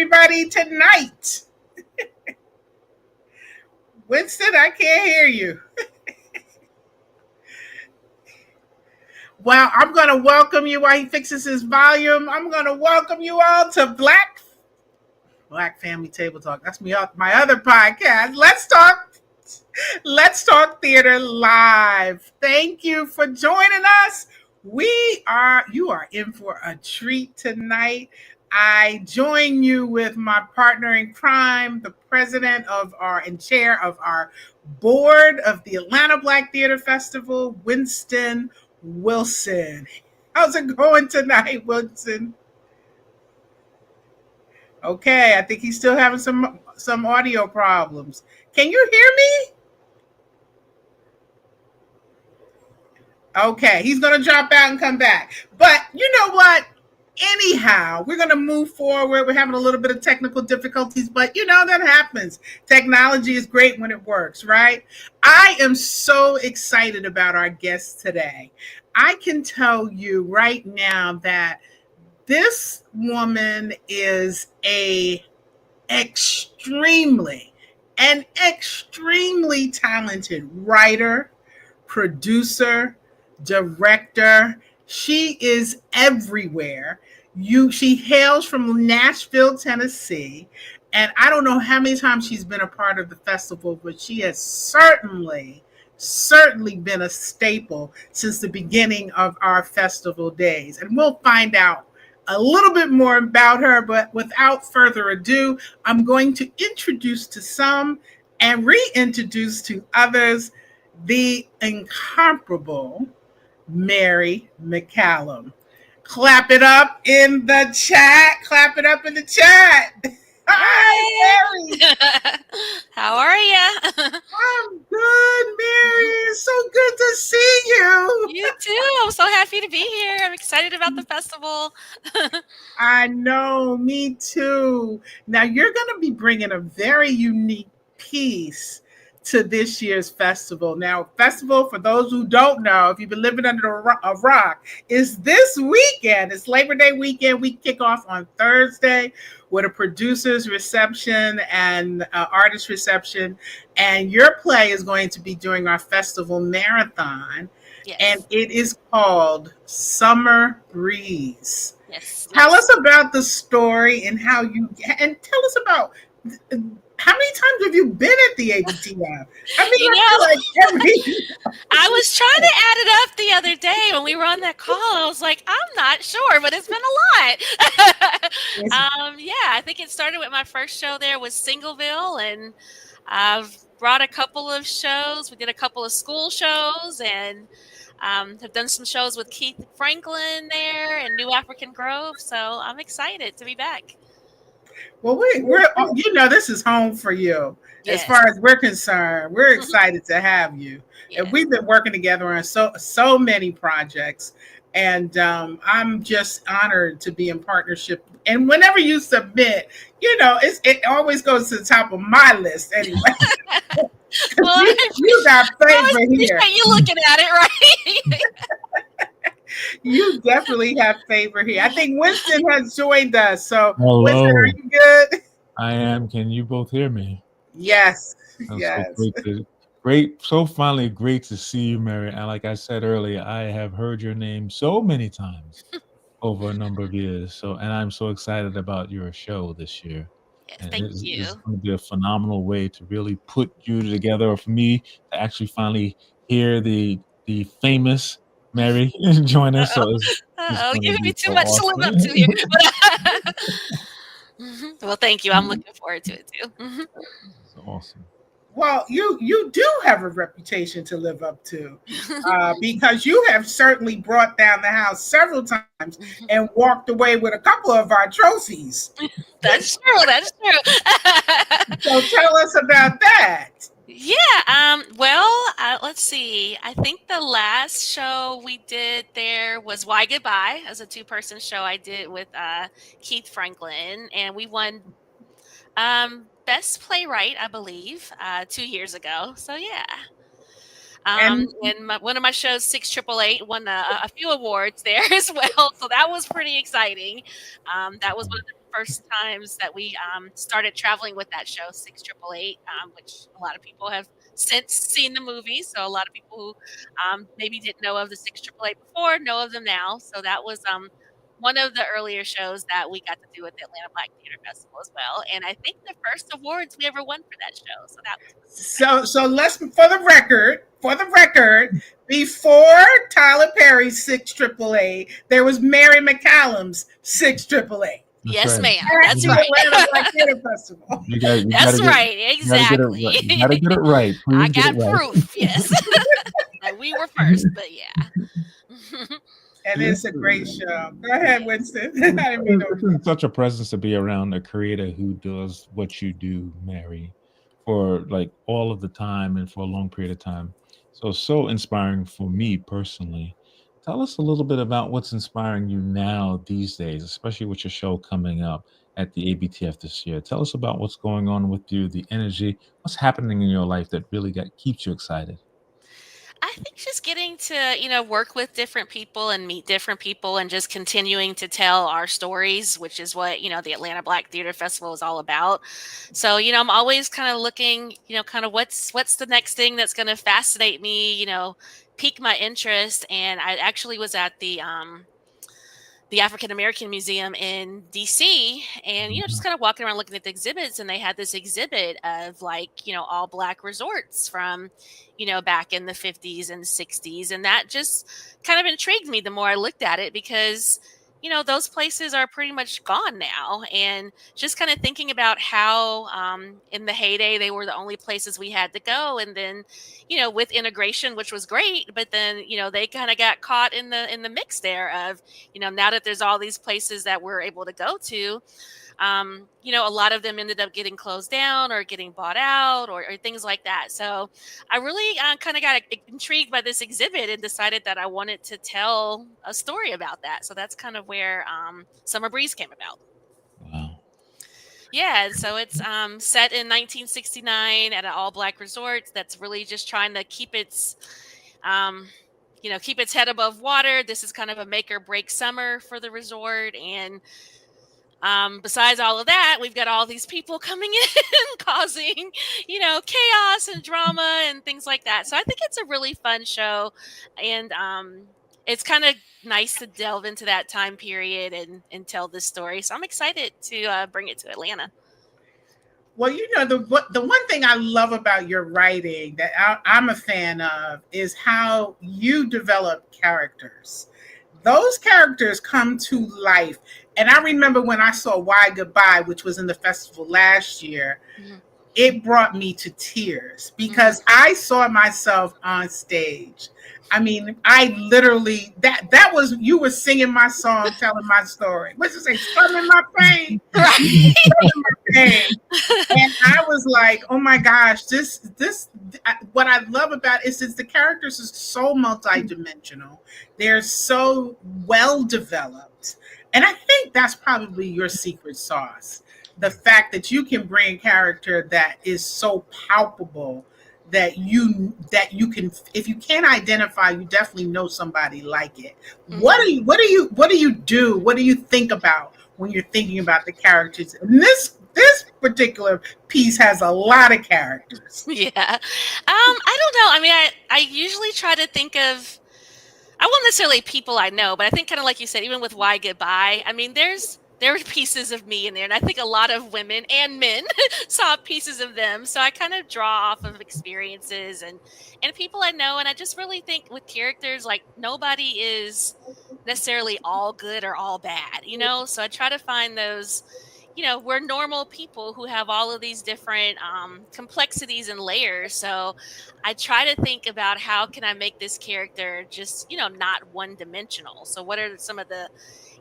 everybody tonight? Winston, I can't hear you. Well, I'm going to welcome you while he fixes his volume. I'm going to welcome you all to Black Family Table Talk. That's my other podcast. Let's talk theater live. Thank you for joining us. You are in for a treat tonight. I join you with my partner in crime, the president of our and chair of our board of the Atlanta Black Theater Festival, Winston Wilson. How's it going tonight, Winston? Okay, I think he's still having some audio problems. Can you hear me? Okay, he's going to drop out and come back. But you know what? Anyhow, we're going to move forward. We're having a little bit of technical difficulties, but that happens. Technology is great when it works, right? I am so excited about our guest today. I can tell you right now that this woman is an extremely talented writer, producer, director. She is everywhere. She hails from Nashville, Tennessee, and I don't know how many times she's been a part of the festival, but she has certainly been a staple since the beginning of our festival days. And we'll find out a little bit more about her, but without further ado, I'm going to introduce to some and reintroduce to others the incomparable Mary McCallum. Clap it up in the chat. Clap it up in the chat. Hi, Mary. How are you? I'm good, Mary. It's so good to see you. You too. I'm so happy to be here. I'm excited about the festival. I know, me too. Now, you're going to be bringing a very unique piece to this year's festival. Now, festival, for those who don't know, if you've been living under a rock, is this weekend. It's Labor Day weekend. We kick off on Thursday with a producer's reception and artist reception. And your play is going to be during our festival marathon. Yes. And it is called Summer Breeze. Yes. Tell us about the story and tell us about how many times have you been at the ABTF? I was trying to add it up the other day when we were on that call. I was like, I'm not sure, but it's been a lot. I think it started with my first show there was Singleville, and I've brought a couple of shows. We did a couple of school shows, and have done some shows with Keith Franklin there and New African Grove. So I'm excited to be back. Well, this is home for you. Yes. As far as we're concerned, we're excited to have you. Yes. And we've been working together on so many projects. And I'm just honored to be in partnership. And whenever you submit, it always goes to the top of my list anyway. Well, you got favor here. You looking at it, right? You definitely have favor here. I think Winston has joined us. So, hello. Winston, are you good? I am. Can you both hear me? Yes. That's yes. So great. So finally, great to see you, Mary. And like I said earlier, I have heard your name so many times over a number of years. And I'm so excited about your show this year. Yes, and thank you. It's going to be a phenomenal way to really put you together, or for me to actually finally hear the famous Mary join us. So it's giving me too much to live up to here. Well, thank you. I'm looking forward to it too. That's awesome. Well, you do have a reputation to live up to because you have certainly brought down the house several times and walked away with a couple of our trophies. That's true. So tell us about that. Yeah. Let's see. I think the last show we did there was Why Goodbye, as a 2-person show I did with Keith Franklin, and we won Best Playwright, I believe, 2 years ago. So yeah. And And one of my shows, 688, won a few awards there as well. So that was pretty exciting. That was one of the first times that we started traveling with that show, 688, which a lot of people have since seen the movie. So a lot of people who maybe didn't know of the 688 before know of them now. So that was one of the earlier shows that we got to do at the Atlanta Black Theater Festival as well. And I think the first awards we ever won for that show. So that was really exciting. so let's for the record, before Tyler Perry's 688, there was Mary McCallum's 688. That's Yes, right. ma'am. At That's the right. Atlanta Black Theater Festival. That's right. Exactly. You gotta get it right. Please I get got it right. proof. Yes. That we were first, but yeah. And it's a great show. Go ahead, Winston. I didn't mean to. It's such a presence to be around a creator who does what you do, Mary, for like all of the time and for a long period of time. So inspiring for me personally. Tell us a little bit about what's inspiring you now these days, especially with your show coming up at the ABTF this year. Tell us about what's going on with you, the energy, what's happening in your life that really keeps you excited. I think just getting to, work with different people and meet different people and just continuing to tell our stories, which is what, the Atlanta Black Theater Festival is all about. So, I'm always kind of looking, kind of what's the next thing that's going to fascinate me, pique my interest. And I actually was at the African American Museum in DC, and just kind of walking around looking at the exhibits, and they had this exhibit of all black resorts from back in the 50s and 60s, and that just kind of intrigued me the more I looked at it, because those places are pretty much gone now, and just kind of thinking about how in the heyday they were the only places we had to go, and then with integration, which was great, but then they kind of got caught in the mix there of now that there's all these places that we're able to go to, a lot of them ended up getting closed down or getting bought out or things like that. So I really kind of got intrigued by this exhibit and decided that I wanted to tell a story about that. So that's kind of where Summer Breeze came about. Wow. Yeah, so it's set in 1969 at an all-black resort that's really just trying to keep its keep its head above water. This is kind of a make or break summer for the resort, and besides all of that, we've got all these people coming in causing, chaos and drama and things like that. So I think it's a really fun show, and it's kind of nice to delve into that time period and tell this story. So I'm excited to bring it to Atlanta. Well, the one thing I love about your writing that I'm a fan of is how you develop characters. Those characters come to life. And I remember when I saw Why Goodbye, which was in the festival last year, it brought me to tears because I saw myself on stage. I mean, I literally, that was, you were singing my song, telling my story. What's it say? Sun in my pain. Right. And I was like, oh my gosh, what I love about it is the characters are so multidimensional. They're so well developed. And I think that's probably your secret sauce. The fact that you can bring a character that is so palpable that you can, if you can't identify, you definitely know somebody like it. What do you think about when you're thinking about the characters? And this particular piece has a lot of characters. Yeah. I don't know. I mean, I usually try to think of, I won't necessarily people I know, but I think kind of like you said, even with Why Goodbye, I mean, there are pieces of me in there, and I think a lot of women and men saw pieces of them. So I kind of draw off of experiences and people I know, and I just really think with characters, like nobody is necessarily all good or all bad, So I try to find those, we're normal people who have all of these different complexities and layers. So I try to think about how can I make this character just, not one dimensional. So what are some of the,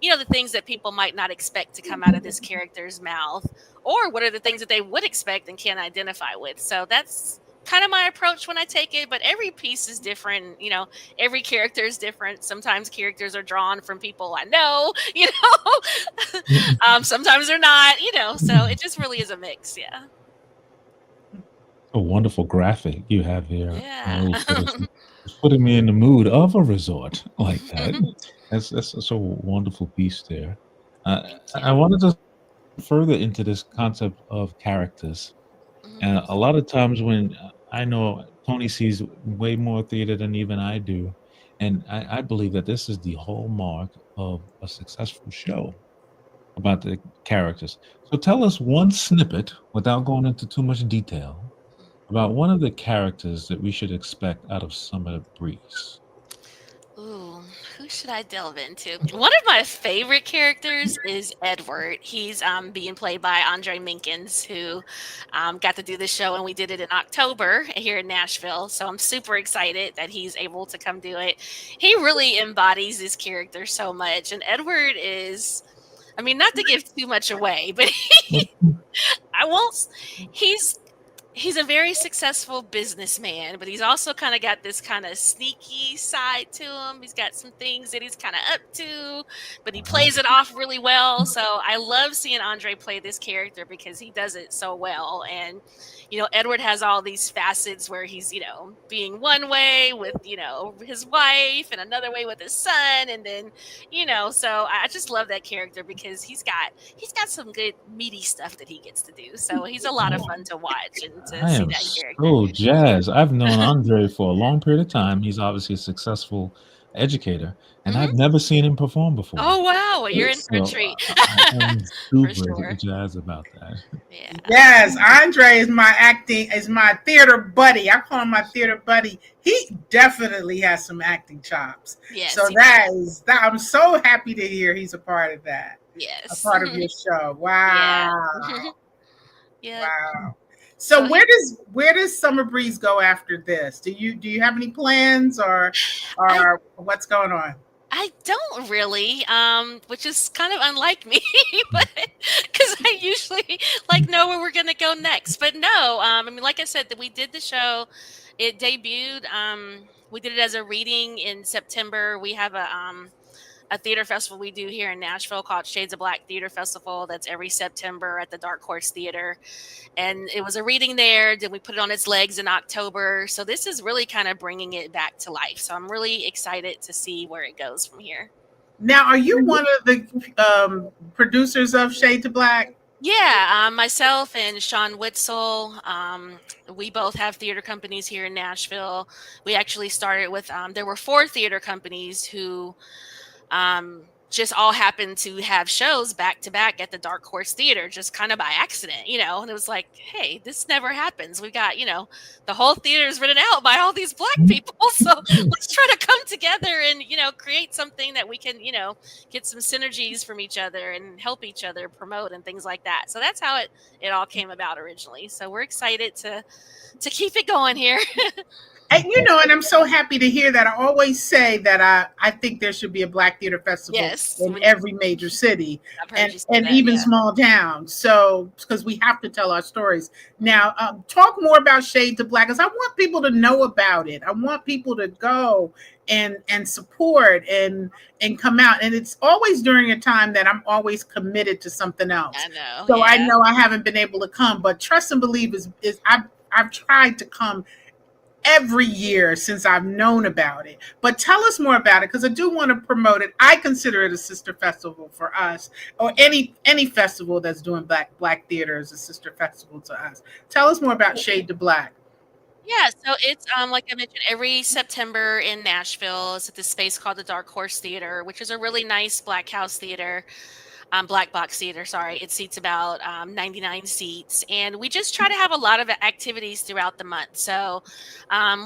the things that people might not expect to come out of this character's mouth, or what are the things that they would expect and can't identify with? So that's kind of my approach when I take it, but every piece is different. Every character is different. Sometimes characters are drawn from people I know, sometimes they're not, so it just really is a mix. Yeah. a wonderful graphic you have here. Yeah. It's putting me in the mood of a resort like that. That's such a wonderful piece there. Thank I you. wanted to further into this concept of characters. And Mhm. a lot of times when I know Tony sees way more theater than even I do, and I believe that this is the hallmark of a successful show about the characters. So tell us one snippet without going into too much detail about one of the characters that we should expect out of Summer Breeze. Ooh, who should I delve into? One of my favorite characters is Edward. He's being played by Andre Minkins, who got to do the show, and we did it in October here in Nashville. So I'm super excited that he's able to come do it. He really embodies this character so much, and Edward is. I mean, not to give too much away, but I won't. He's he's a very successful businessman, but he's also kind of got this kind of sneaky side to him. He's got some things that he's kind of up to, but he Uh-huh. plays it off really well. So I love seeing Andre play this character because he does it so well. And, Edward has all these facets where he's, being one way with, his wife and another way with his son. And then, so I just love that character because he's got some good meaty stuff that he gets to do. So he's a lot of fun to watch and to I see am that character. so jazzed. I've known Andre for a long period of time. He's obviously a successful educator, and I've Hmm. never seen him perform before. Oh wow, well, you're in for a So treat I am for super sure. jazzed about that. Yeah. Yes, Andre is my theater buddy. I call him my theater buddy. He definitely has some acting chops. Yes, So he that does. is that I'm so happy to hear he's a part of that. A Yes. part of your show. Yeah. Wow. Yep. Wow. So So he where does Summer Breeze go after this? Do you have any plans I or what's going on? I don't really, which is kind of unlike me, but because I usually like know where we're gonna go next. But no, I mean, like I said, that we did the show. It debuted. We did it as a reading in September. We have a theater festival we do here in Nashville called Shades of Black Theater Festival. That's every September at the Dark Horse Theater, and it was a reading there. Then we put it on its legs in October. So this is really kind of bringing it back to life. So I'm really excited to see where it goes from here. Now, are you one of the producers of Shade to Black? Yeah, myself and Sean Witzel, we both have theater companies here in Nashville. We actually started with, there were four theater companies who just all happened to have shows back to back at the Dark Horse Theater, just kind of by accident, and it was like, hey, this never happens. We got, the whole theater is written out by all these black people. So let's try to come together and, create something that we can, get some synergies from each other and help each other promote and things like that. So that's how it all came about originally. So we're excited to keep it going here. And I'm so happy to hear that. I always say that I think there should be a Black Theater Festival Yes, in every major city I've heard and, you say and that. even Yeah. small towns. So, because we have to tell our stories. Now, talk more about Shade to Black, because I want people to know about it. I want people to go and support and come out. And it's always during a time that I'm always committed to something else. I know. So I Yeah. know I haven't been able to come, but Trust and Believe is I've tried to come every year since I've known about it. But tell us more about it because I do want to promote it. I consider it a sister festival for us, or any festival that's doing black theater is a sister festival to us. Tell us more about Shade to Black. Yeah, so it's like I mentioned, every September in Nashville. It's at this space called the Dark Horse Theater, which is a really nice black house theater, black box theater. Sorry, it seats about 99 seats, and we just try to have a lot of activities throughout the month. So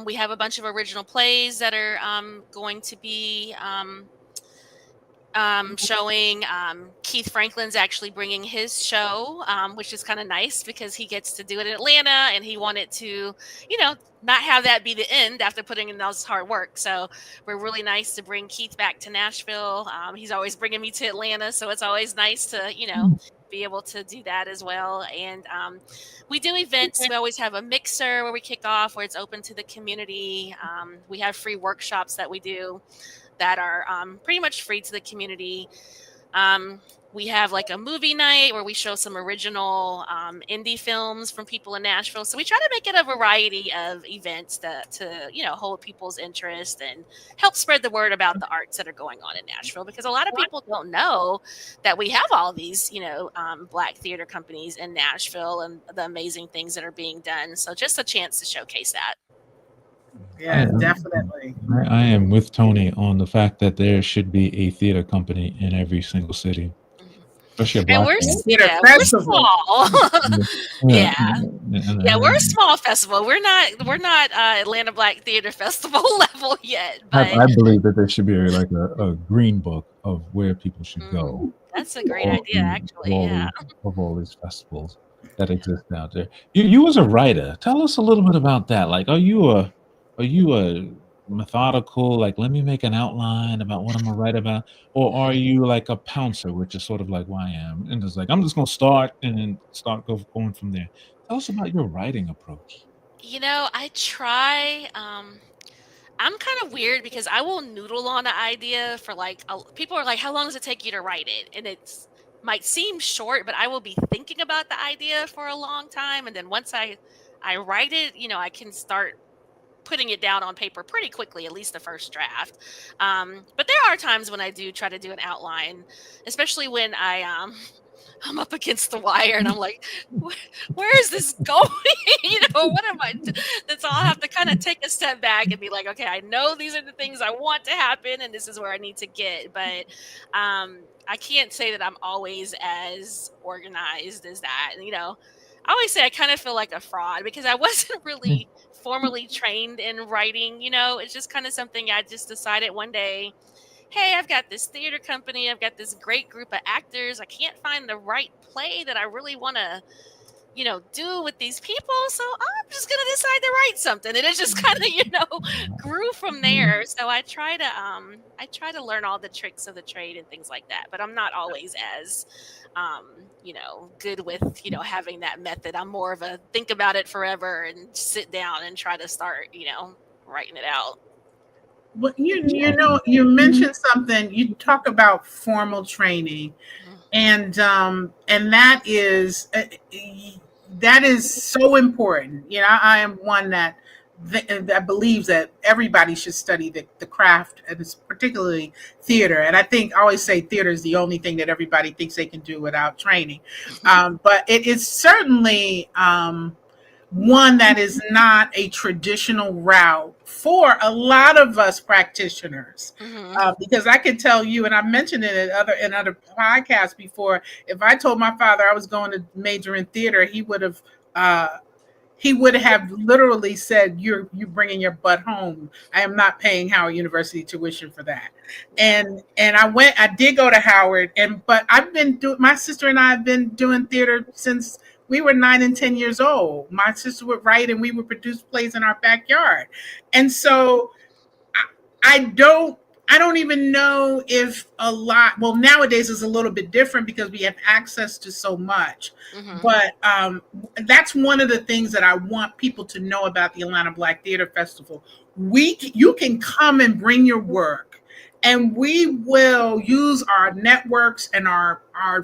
we have a bunch of original plays that are going to be showing. Keith Franklin's actually bringing his show, which is kind of nice because he gets to do it in Atlanta, and he wanted to, not have that be the end after putting in all this hard work. So we're really nice to bring Keith back to Nashville. He's always bringing me to Atlanta, so it's always nice to, be able to do that as well. And we do events. We always have a mixer where we kick off, where it's open to the community. We have free workshops that we do that are pretty much free to the community. We have like a movie night where we show some original indie films from people in Nashville. So we try to make it a variety of events to hold people's interest and help spread the word about the arts that are going on in Nashville, because a lot of people don't know that we have all these Black theater companies in Nashville and the amazing things that are being done. So just a chance to showcase that. I, Yeah, definitely. I am with Tony on the fact that there should be a theater company in every single city, Mhm. especially a And black one. Theater we're festival. small. Yeah, Yeah. Yeah, we're a and small festival. We're not Atlanta Black Theater Festival level yet, but I believe that there should be like a green book of where people should mm, go that's a great of, idea, actually. Yeah. all these festivals that exist out there. You as a writer, tell us a little bit about that. Like, are you a methodical, like, let me make an outline about what I'm gonna write about, or are you like a pouncer, which is sort of like who I am, and it's like I'm just gonna start and then start going from there. Tell us about your writing approach. I try. I'm kind of weird because I will noodle on an idea for like people are like, "How long does it take you to write it?" And it's might seem short, but I will be thinking about the idea for a long time, and then once I write it, I can start putting it down on paper pretty quickly, at least the first draft. But there are times when I do try to do an outline, especially when I'm up against the wire and I'm like, where is this going? What am I? That's all. I have to kind of take a step back and be like, okay, I know these are the things I want to happen, and this is where I need to get. But I can't say that I'm always as organized as that. I always say I kind of feel like a fraud because I wasn't really formally trained in writing. It's just kind of something I just decided one day, hey, I've got this theater company, I've got this great group of actors. I can't find the right play that I really want to, do with these people. So I'm just going to decide to write something. And it just kind of, grew from there. So I try to learn all the tricks of the trade and things like that. But I'm not always as, good with, having that method. I'm more of a think about it forever and sit down and try to start, writing it out. Well, you mentioned something. You talk about formal training, Mhm. and that is so important. I am one that believes that everybody should study the craft, and it's particularly theater. And I always say theater is the only thing that everybody thinks they can do without training. But it is certainly one that is not a traditional route for a lot of us practitioners. Mhm. Because I can tell you, and I mentioned it in other podcasts before. If I told my father I was going to major in theater, uh, he would have literally said, "You bringing your butt home. I am not paying Howard University tuition for that." Yeah. And I did go to Howard, but I've been doing. My sister and I have been doing theater since we were 9 and 10 years old. My sister would write, and we would produce plays in our backyard, and so I, I don't. I don't even know if a lot. Well, nowadays it's a little bit different because we have access to so much. Mhm. But that's one of the things that I want people to know about the Atlanta Black Theater Festival. You can come and bring your work, and we will use our networks and our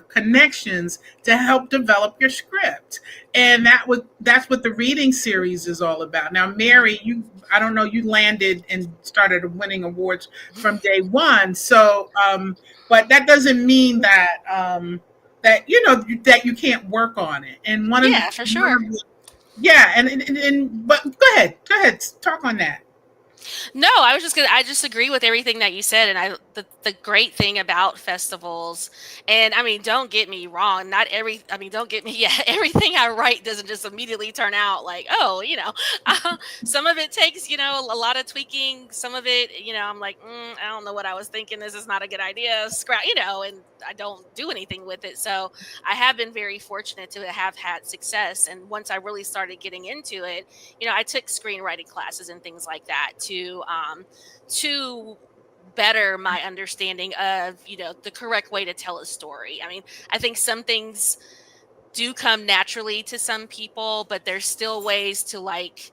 connections to help develop your script. And that's what the reading series is all about. Now, Mary, I don't know, you landed and started winning awards from day one. So, but that doesn't mean that you can't work on it. And Yeah, for sure. yeah, but go ahead, talk on that. No, I just agree with everything that you said. And the great thing about festivals, and I mean, don't get me wrong, not every, I mean, don't get me, yeah, everything I write doesn't just immediately turn out like, oh, some of it takes, a lot of tweaking. Some of it, I'm like, I don't know what I was thinking. This is not a good idea. Scrap, and I don't do anything with it. So I have been very fortunate to have had success. And once I really started getting into it, I took screenwriting classes and things like that to better my understanding of the correct way to tell a story. I mean, I think some things do come naturally to some people, but there's still ways to, like,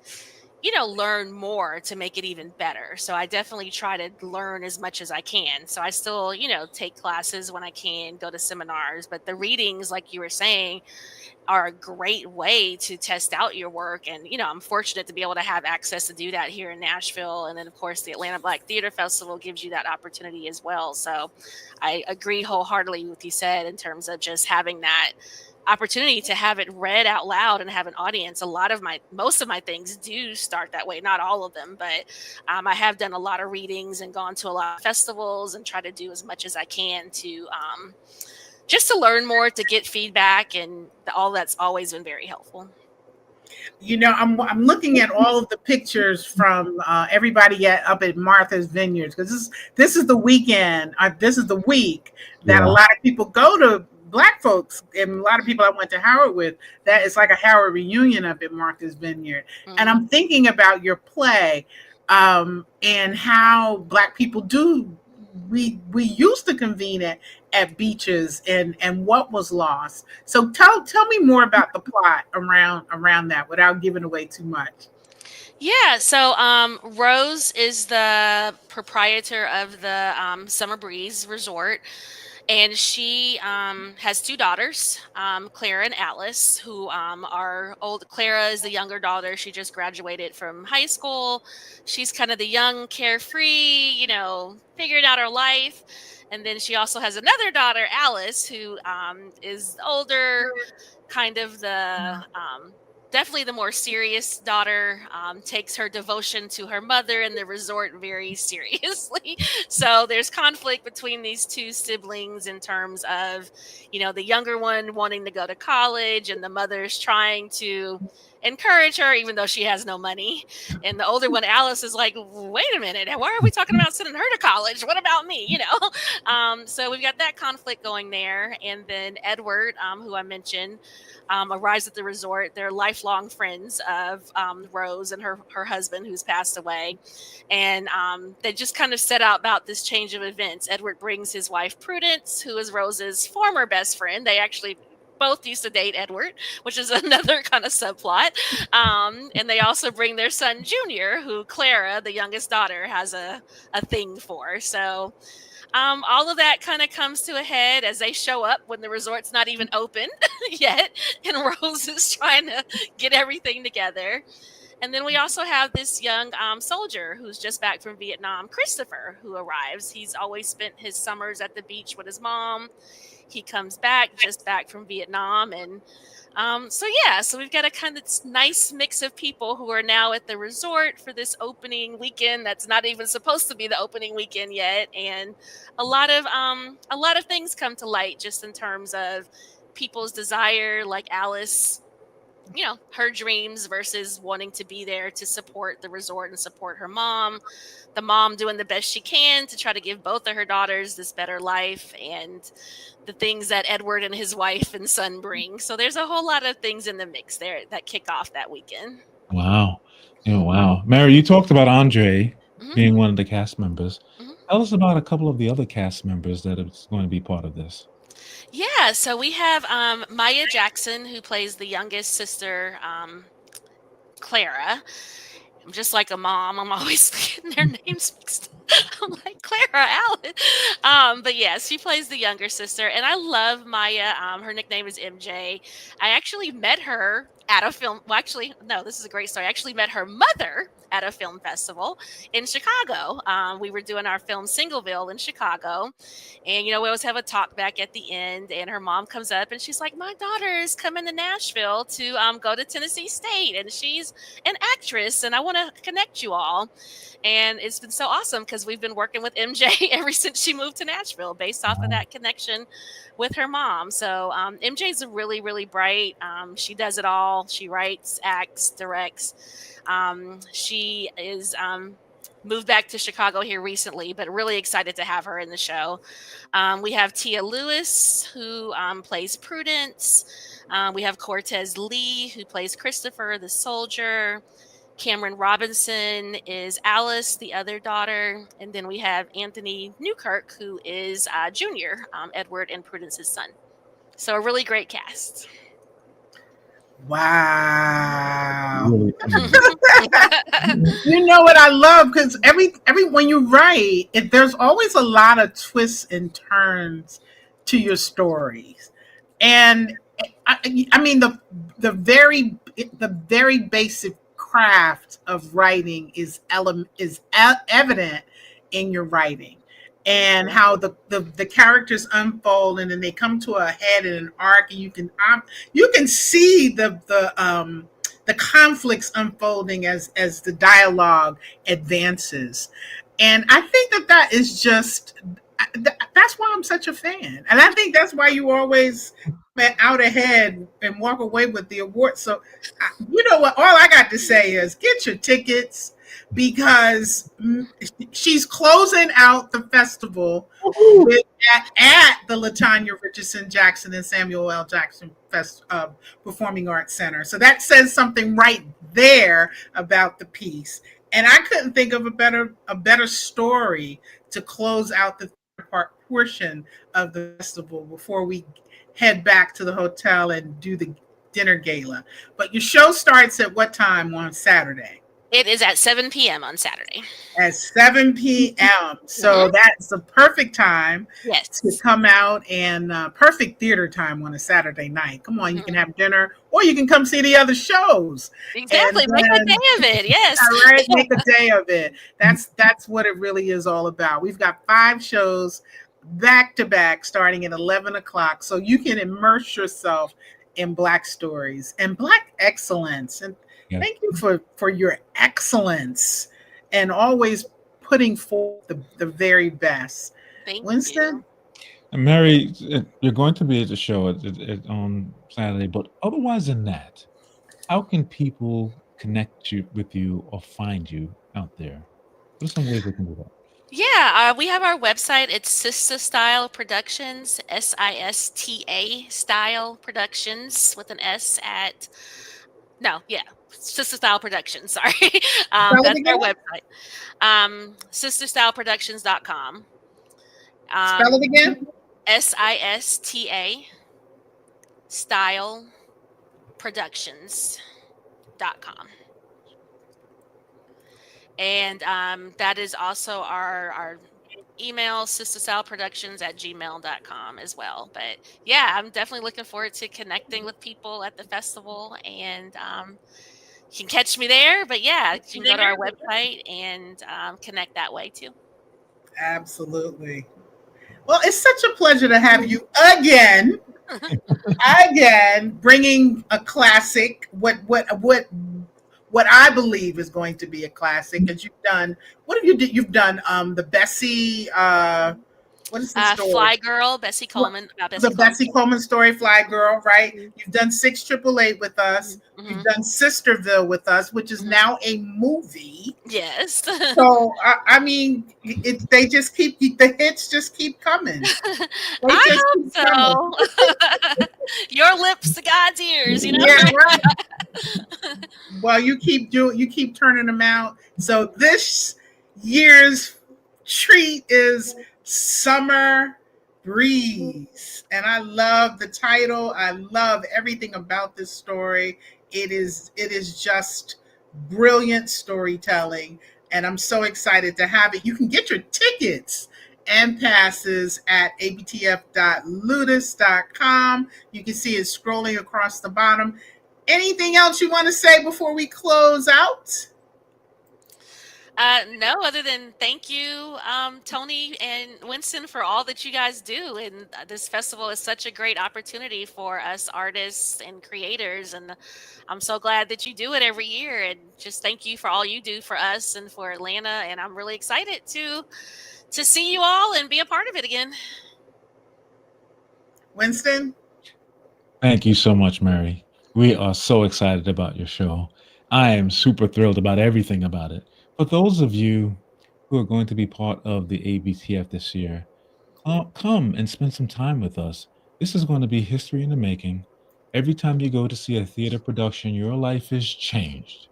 learn more to make it even better. So I definitely try to learn as much as I can. So I still, take classes when I can, go to seminars, but the readings, like you were saying, are a great way to test out your work. And, I'm fortunate to be able to have access to do that here in Nashville. And then, of course, the Atlanta Black Theater Festival gives you that opportunity as well. So I agree wholeheartedly with what you said in terms of just having that opportunity to have it read out loud and have an audience. Most of my things do start that way, not all of them, but I have done a lot of readings and gone to a lot of festivals and try to do as much as I can to just to learn more, to get feedback, and all that's always been very helpful. I'm looking at all of the pictures from everybody up at Martha's Vineyards, because this is the weekend. This is the week that a lot of people go to. Black folks and a lot of people I went to Howard with. That it's like a Howard reunion up at Martha's Vineyard, and I'm thinking about your play and how Black people do. We used to convene at beaches and what was lost. So tell me more about the plot around that without giving away too much. Yeah, so Rose is the proprietor of the Summer Breeze Resort, and she has two daughters, Clara and Alice, who are old. Clara is the younger daughter. She just graduated from high school. She's kind of the young, carefree, figuring out her life. And then she also has another daughter, Alice, who is older, kind of definitely the more serious daughter, takes her devotion to her mother and the resort very seriously. So there's conflict between these two siblings in terms of, the younger one wanting to go to college and the mother's trying to encourage her even though she has no money. And the older one, Alice, is like, wait a minute, why are we talking about sending her to college? What about me? So we've got that conflict going there. And then Edward, who I mentioned, arrives at the resort. They're lifelong friends of Rose and her husband, who's passed away. And they just kind of set out about this change of events. Edward brings his wife, Prudence, who is Rose's former best friend. They actually both used to date Edward, which is another kind of subplot. And they also bring their son, Junior, who Clara, the youngest daughter, has a thing for. So all of that kind of comes to a head as they show up when the resort's not even open yet, and Rose is trying to get everything together. And then we also have this young soldier who's just back from Vietnam, Christopher, who arrives. He's always spent his summers at the beach with his mom. He comes just back from Vietnam. And so we've got a kind of nice mix of people who are now at the resort for this opening weekend that's not even supposed to be the opening weekend yet. And a lot of things come to light just in terms of people's desire, like Alice, her dreams versus wanting to be there to support the resort and support her mom. The mom doing the best she can to try to give both of her daughters this better life, and the things that Edward and his wife and son bring. So there's a whole lot of things in the mix there that kick off that weekend. Wow. Wow. Mary, you talked about Andre Mm-hmm. being one of the cast members. Mm-hmm. Tell us about a couple of the other cast members that are going to be part of this. Yeah, so we have Maya Jackson, who plays the youngest sister, Clara. I'm just like a mom. I'm always getting their names mixed up. I'm like, Clara, Alan. But yes, she plays the younger sister. And I love Maya. Her nickname is MJ. I actually met her at a film. Well, actually, no, this is a great story. I actually met her mother at a film festival in Chicago. We were doing our film Singleville in Chicago. And, we always have a talk back at the end. And her mom comes up and she's like, my daughter is coming to Nashville to go to Tennessee State. And she's an actress. And I want to connect you all. And it's been so awesome because we've been working with MJ ever since she moved to Nashville based off of that connection with her mom. So MJ's really, really bright. She does it all. She writes, acts, directs. She is moved back to Chicago here recently, but really excited to have her in the show. We have Tia Lewis, who plays Prudence. We have Cortez Lee, who plays Christopher, the soldier. Cameron Robinson is Alice, the other daughter. And then we have Anthony Newkirk, who is Junior, Edward and Prudence's son. So a really great cast. Wow. Really amazing. You know what I love, because every when you write, there's always a lot of twists and turns to your stories, and I mean the very basic craft of writing is evident in your writing, and how the characters unfold, and then they come to a head in an arc, and you can see the conflicts unfolding as the dialogue advances. And I think that is just that's why I'm such a fan. And I think that's why you always went out ahead and walk away with the award. So you know what, all I got to say is get your tickets, because she's closing out the festival Woohoo! with at the Latanya Richardson Jackson and Samuel L. Jackson Performing Arts Center. So that says something right there about the piece. And I couldn't think of a better story to close out the part portion of the festival before we head back to the hotel and do the dinner gala. But your show starts at what time on Saturday? It is at 7 p.m. on Saturday. At 7 p.m. So that's the perfect time to Yes. come out, and perfect theater time on a Saturday night. Come on, you can have dinner, or you can come see the other shows. Exactly. And Make a then, day of it. Yes. all right, make a day of it. That's what it really is all about. We've got 5 shows back to back starting at 11 o'clock, so you can immerse yourself in Black stories and Black excellence. And Yes. thank you for your excellence and always putting forth the very best. Thank Winston? you. And Mary, you're going to be at the show on Saturday, but otherwise than that, how can people connect with you or find you out there? What are some ways they can do that? Yeah, we have our website. It's Sista Style Productions, SISTA Style Productions with an S at Sista Style Productions. Sorry, Spell it that's our again? website. SisterStyleProductions.com. Spell it again? SISTA Style Productions.com. And that is also our email, sisterstyleproductions@gmail.com as well. But yeah, I'm definitely looking forward to connecting with people at the festival, and you can catch me there. But yeah, you can go to our website and connect that way too. Absolutely. Well, it's such a pleasure to have you again, bringing a classic. What I believe is going to be a classic, because you've done. What have you did? You've done the Bessie. What is the story? Fly Girl, Bessie Coleman. The Bessie Coleman story, Fly Girl, right? You've done 688 with us. You've done Sisterville with us, which is now a movie. Yes. So I mean, they just keep the hits just keep coming. I hope so. Your lips to God's ears, you know. Yeah, right. Well, you keep turning them out. So this year's treat is Summer Breeze, and I love the title. I love everything about this story. It is just brilliant storytelling, and I'm so excited to have it. You can get your tickets and passes at abtf.ludus.com. You can see it scrolling across the bottom. Anything else you want to say before we close out? No, other than thank you, Tony and Winston, for all that you guys do. And this festival is such a great opportunity for us artists and creators. And I'm so glad that you do it every year. And just thank you for all you do for us and for Atlanta. And I'm really excited to see you all and be a part of it again. Winston? Thank you so much, Mary. We are so excited about your show. I am super thrilled about everything about it. For those of you who are going to be part of the ABTF this year, come and spend some time with us. This is going to be history in the making. Every time you go to see a theater production, your life is changed.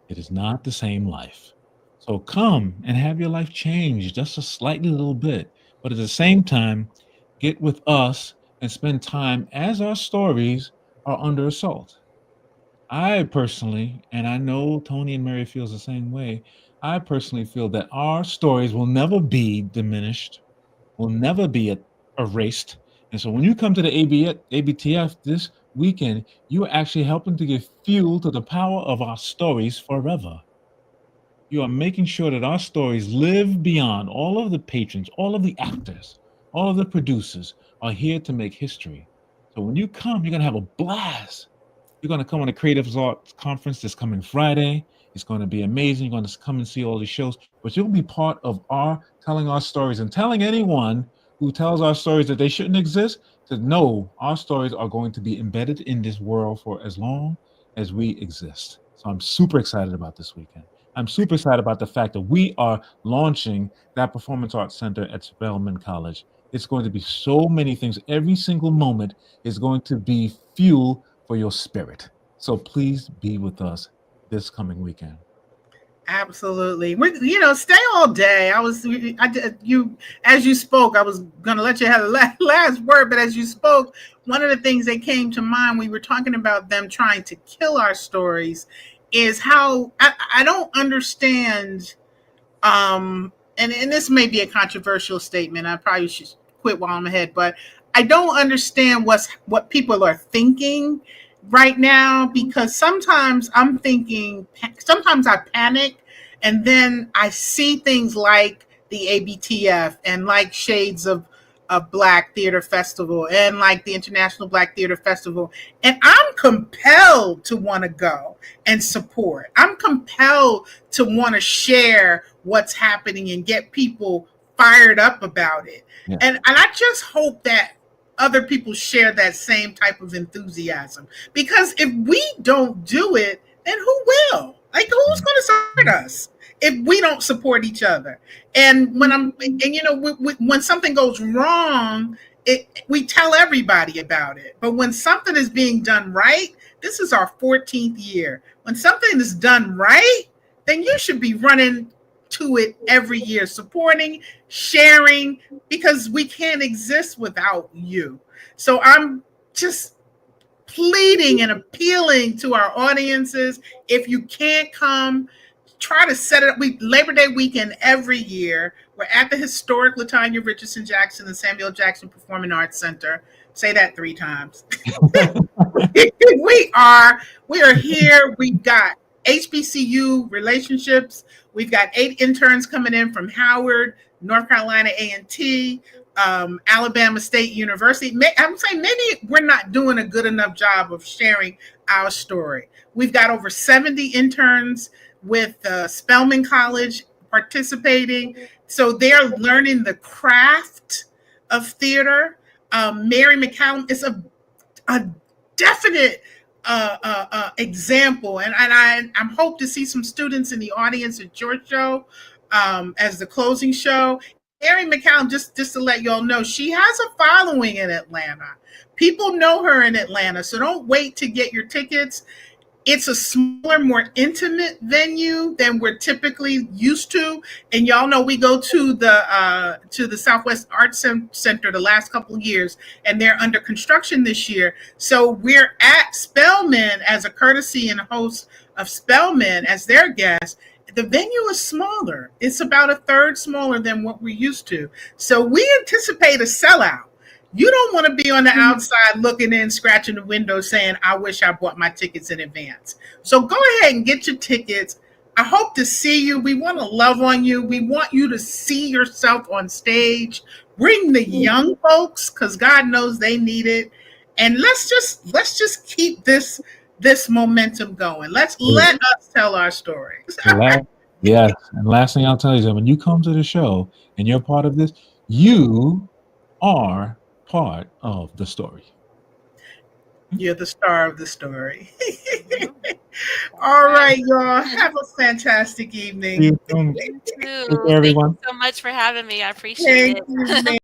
It is not the same life. So come and have your life changed just a slightly little bit. But at the same time, get with us and spend time as our stories are under assault. I personally, and I know Tony and Mary feels the same way, I personally feel that our stories will never be diminished, will never be erased. And so when you come to the ABTF this weekend, you are actually helping to give fuel to the power of our stories forever. You are making sure that our stories live beyond all of the patrons, all of the actors, all of the producers are here to make history. So when you come, you're going to have a blast. You're going to come on the Creative Arts Conference this coming Friday. It's going to be amazing. You're going to come and see all these shows, but you'll be part of our telling our stories and telling anyone who tells our stories that they shouldn't exist to know our stories are going to be embedded in this world for as long as we exist. So I'm super excited about this weekend. I'm super excited about the fact that we are launching that Performance Arts Center at Spelman College. It's going to be so many things. Every single moment is going to be fuel for your spirit. So please be with us this coming weekend. Absolutely. Stay all day. As you spoke, I was going to let you have the last word, but as you spoke, one of the things that came to mind, we were talking about them trying to kill our stories, is how I don't understand. And this may be a controversial statement. I probably should quit while I'm ahead, but I don't understand what people are thinking right now, because sometimes sometimes I panic, and then I see things like the ABTF and like Shades of Black Theater Festival and like the International Black Theater Festival, and I'm compelled to want to go and support. I'm compelled to want to share what's happening and get people fired up about it. Yeah. And I just hope that other people share that same type of enthusiasm, because if we don't do it, then who will? Like, who's going to support us if we don't support each other? And when something goes wrong, we tell everybody about it. But when something is being done right, this is our 14th year. When something is done right, then you should be running to it every year, supporting, sharing, because we can't exist without you. So I'm just pleading and appealing to our audiences. If you can't come, try to set it up. Labor Day weekend every year, we're at the historic LaTanya Richardson Jackson and Samuel Jackson Performing Arts Center. Say that 3 times. we are here. We've got HBCU relationships. We've got 8 interns coming in from Howard, North Carolina A&T, Alabama State University. I'm saying maybe we're not doing a good enough job of sharing our story. We've got over 70 interns with Spelman College participating. So they're learning the craft of theater. Mary McCallum is a definite example. And I'm hope to see some students in the audience at your show as the closing show. Mary McCallum, just to let you all know, she has a following in Atlanta. People know her in Atlanta, so don't wait to get your tickets. It's a smaller, more intimate venue than we're typically used to. And y'all know we go to the Southwest Arts Center the last couple of years, and they're under construction this year. So we're at Spelman as a courtesy and host of Spelman as their guest. The venue is smaller. It's about a third smaller than what we're used to. So we anticipate a sellout. You don't want to be on the outside looking in, scratching the window saying, I wish I bought my tickets in advance. So go ahead and get your tickets. I hope to see you. We want to love on you. We want you to see yourself on stage. Bring the young folks, because God knows they need it. And let's just keep this momentum going. Let us tell our story. Yes. And last thing I'll tell you is that when you come to the show and you're part of this, you are part of the story. You're the star of the story. All right, y'all. Have a fantastic evening. Thank you, everyone. Thank you so much for having me. I appreciate it. Thank you,